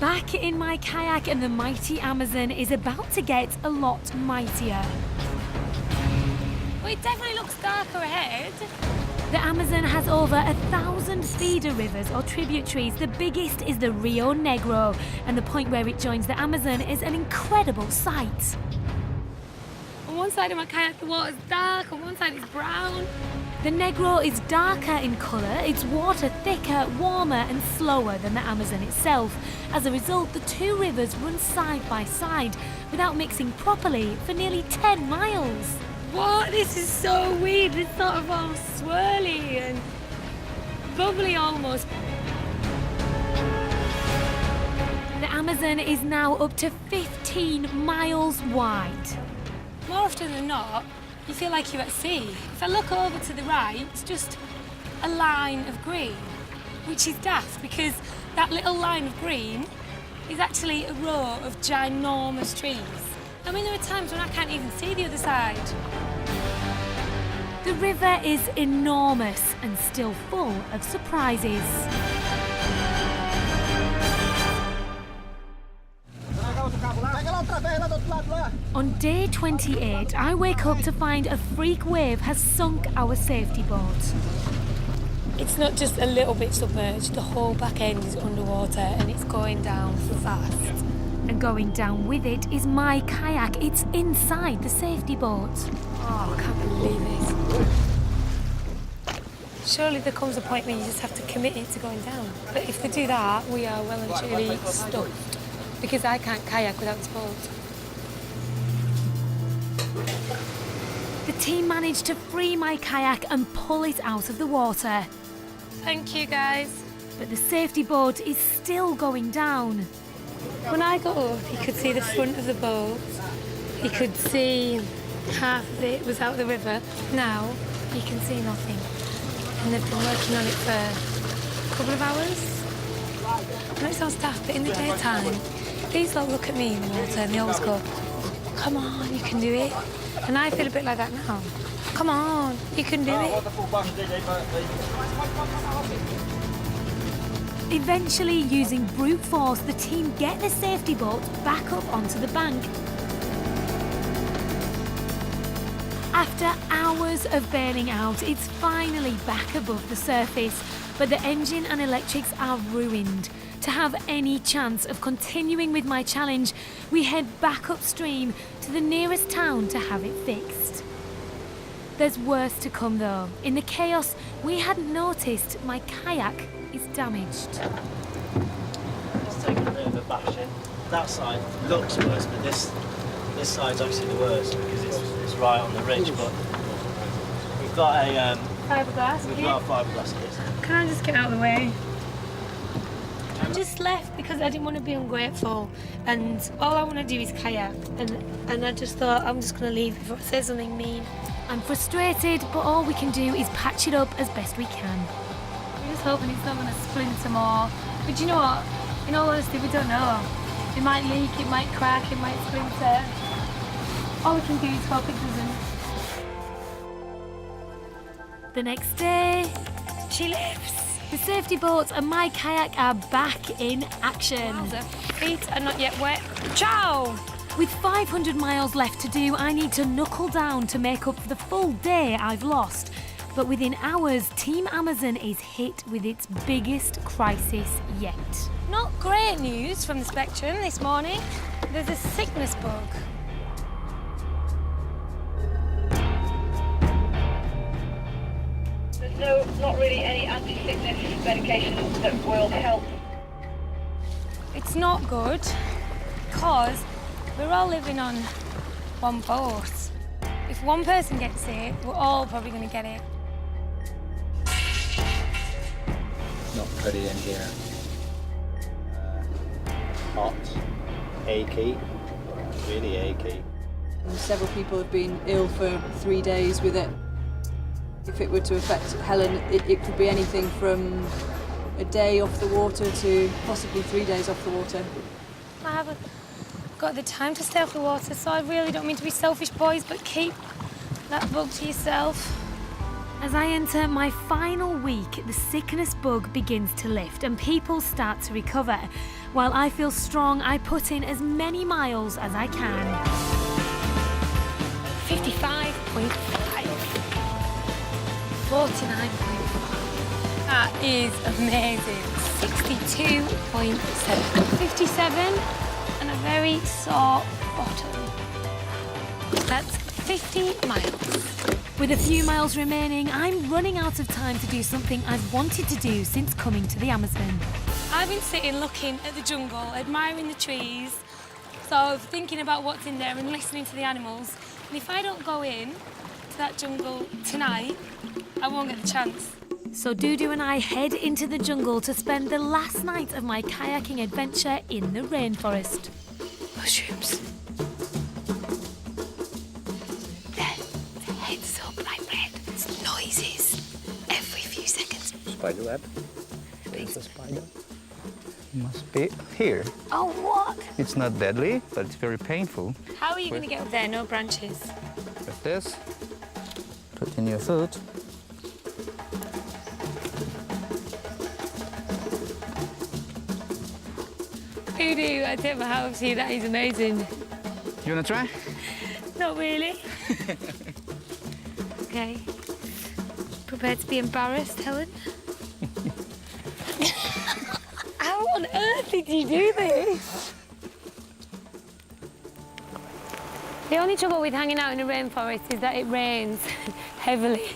back in my kayak and the mighty Amazon is about to get a lot mightier. Well, it definitely looks darker ahead. The Amazon has over 1,000 feeder rivers or tributaries. The biggest is the Rio Negro, and the point where it joins the Amazon is an incredible sight. On one side of my kayak, the water's dark, on one side it's brown. The Negro is darker in colour, its water thicker, warmer and slower than the Amazon itself. As a result, the two rivers run side by side without mixing properly for nearly 10 miles. What? This is so weird. It's sort of all swirly and bubbly almost. The Amazon is now up to 15 miles wide. More often than not, you feel like you're at sea. If I look over to the right, it's just a line of green, which is daft because that little line of green is actually a row of ginormous trees. I mean, there are times when I can't even see the other side. The river is enormous and still full of surprises. On day 28, I wake up to find a freak wave has sunk our safety boat. It's not just a little bit submerged, the whole back end is underwater and it's going down fast. And going down with it is my kayak. It's inside the safety boat. Oh, I can't believe this. Surely there comes a point where you just have to commit it to going down. But if they do that, we are well and truly stuffed. Because I can't kayak without this boat. The team managed to free my kayak and pull it out of the water. Thank you, guys. But the safety boat is still going down. When I got up, you could see the front of the boat. You could see half of it was out of the river. Now, you can see nothing. And they've been working on it for a couple of hours. I know it sounds daft, but in the daytime, these lot look at me in the water and they always go, come on, you can do it. And I feel a bit like that now. Come on, you can do it. Eventually, using brute force, the team get the safety boat back up onto the bank. After hours of bailing out, it's finally back above the surface, but the engine and electrics are ruined. To have any chance of continuing with my challenge, we head back upstream to the nearest town to have it fixed. There's worse to come though. In the chaos, we hadn't noticed my kayak is damaged. It's taken a bit of a bashing. That side looks worse, but this side's obviously the worst because it's right on the ridge. But we've got a Fiberglass we've kit. got a fiberglass kit. Can I just get out of the way? I just left because I didn't want to be ungrateful and all I want to do is kayak and I just thought I'm just going to leave before it says something mean. I'm frustrated, but all we can do is patch it up as best we can. I'm just hoping it's not going to splinter more. But you know what? In all honesty, we don't know. It might leak, it might crack, it might splinter. All we can do is hope it doesn't. The next day, She lives. the safety boat and my kayak are back in action. The feet are not yet wet. Ciao! With 500 miles left to do, I need to knuckle down to make up for the full day I've lost. But within hours, Team Amazon is hit with its biggest crisis yet. Not great news from the Spectrum this morning. There's a sickness bug. There's not really any anti-sickness medication that will help. It's not good because we're all living on one boat. If one person gets it, we're all probably going to get it. Not pretty in here. Hot, achy, really achy. Several people have been ill for 3 days with it. If it were to affect Helen, it could be anything from a day off the water to possibly 3 days off the water. I haven't got the time to stay off the water, so I really don't mean to be selfish, boys, but keep that bug to yourself. As I enter my final week, the sickness bug begins to lift and people start to recover. While I feel strong, I put in as many miles as I can. 55.5. 49.5. That is amazing. 62.7. 57 and a very sore bottom. That's 50 miles. With a few miles remaining, I'm running out of time to do something I've wanted to do since coming to the Amazon. I've been sitting looking at the jungle, admiring the trees, sort of thinking about what's in there and listening to the animals. And if I don't go in to that jungle tonight, I won't get the chance. So Dudu and I head into the jungle to spend the last night of my kayaking adventure in the rainforest. Mushrooms. Their heads up like red. It's noises every few seconds. Spider web. There's a spider. Must be here. Oh, what? It's not deadly, but it's very painful. How are you going to get up there? No branches. Like this. Put in your foot. Dudu, I take my hat off to you. That is amazing. You wanna try? Not really. Okay. Prepared to be embarrassed, Helen? How on earth did you do this? The only trouble with hanging out in a rainforest is that it rains heavily.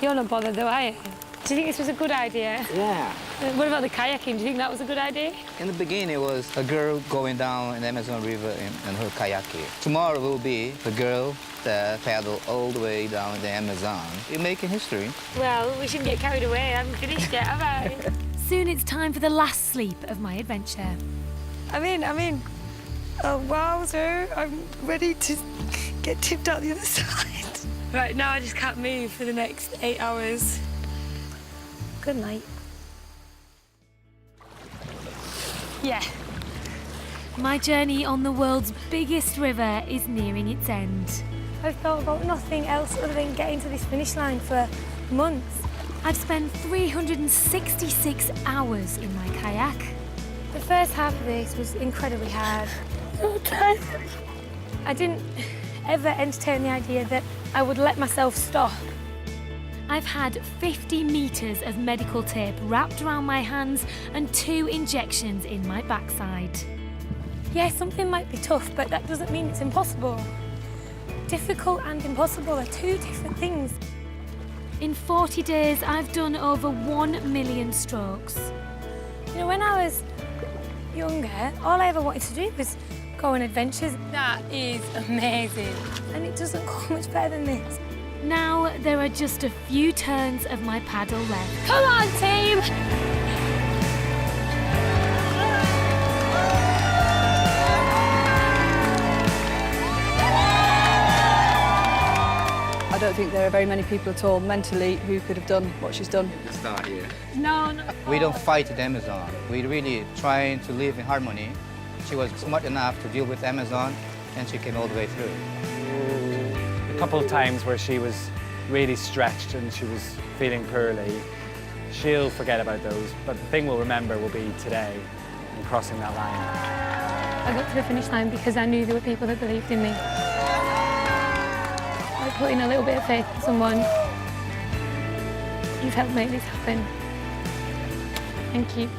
You're not bothered though, are you? Do you think this was a good idea? Yeah. What about the kayaking? Do you think that was a good idea? In the beginning, it was a girl going down the Amazon River in her kayaking. Tomorrow will be the girl that paddled all the way down the Amazon. You're making history. Well, we shouldn't get carried away. I haven't finished yet, have I? Soon it's time for the last sleep of my adventure. I'm in. Oh, wowzer. I'm ready to get tipped out the other side. Right, now I just can't move for the next 8 hours. Good night. Yeah. My journey on the world's biggest river is nearing its end. I've thought about nothing else other than getting to this finish line for months. I've spent 366 hours in my kayak. The first half of this was incredibly hard. So tired. I didn't ever entertain the idea that I would let myself stop. I've had 50 metres of medical tape wrapped around my hands and 2 injections in my backside. Yeah, something might be tough, but that doesn't mean it's impossible. Difficult and impossible are 2 different things. In 40 days, I've done over 1 million strokes. You know, when I was younger, all I ever wanted to do was go on adventures. That is amazing. And it doesn't go much better than this. Now there are just a few turns of my paddle left. Come on, team! I don't think there are very many people at all mentally who could have done what she's done. It's not here. No. We don't fight the Amazon. We really trying to live in harmony. She was smart enough to deal with Amazon, and she came all the way through. A couple of times where she was really stretched and she was feeling poorly. She'll forget about those, but the thing we'll remember will be today and crossing that line. I got to the finish line because I knew there were people that believed in me. I put in a little bit of faith in someone. You've helped make this happen. Thank you.